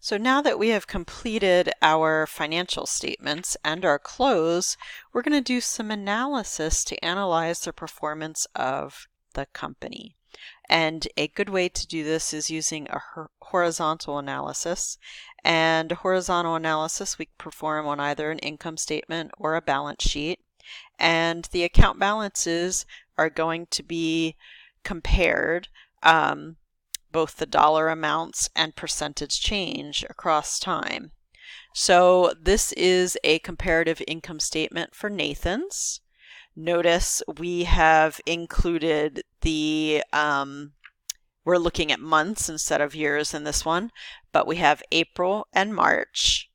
So now that we have completed our financial statements and our close, we're going to do some analysis to analyze the performance of the company. And a good way to do this is using a horizontal analysis. And horizontal analysis we perform on either an income statement or a balance sheet. And the account balances are going to be compared, both the dollar amounts and percentage change across time. So this is a comparative income statement for Nathan's. Notice we have included the, we're looking at months instead of years in this one, but we have April and March.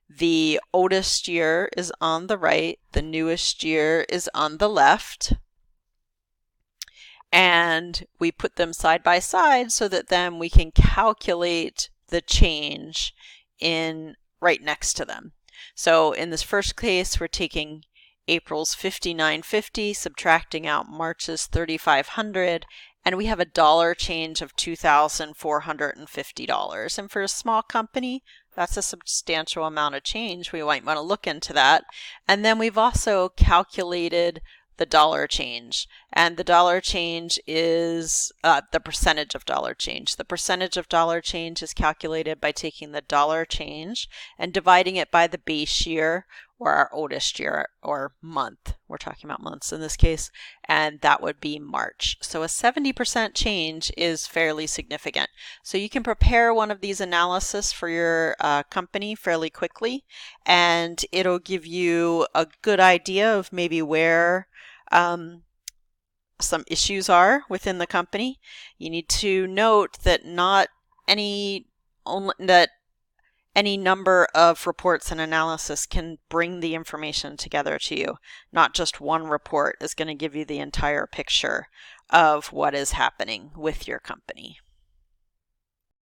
The oldest year is on the right, the newest year is on the left. And we put them side by side so that then we can calculate the change in right next to them. So in this first case, we're taking April's 5950, subtracting out March's 3500, and we have a dollar change of $2,450. And for a small company, that's a substantial amount of change. We might want to look into that. And then we've also calculated the dollar change, and the dollar change is the percentage of dollar change. The percentage of dollar change is calculated by taking the dollar change and dividing it by the base year, or our oldest year, or month. We're talking about months in this case, and that would be March. So a 70% change is fairly significant. So you can prepare one of these analysis for your company fairly quickly, and it'll give you a good idea of maybe where some issues are within the company. You need to note that not any number of reports and analysis can bring the information together to you. Not just one report is going to give you the entire picture of what is happening with your company.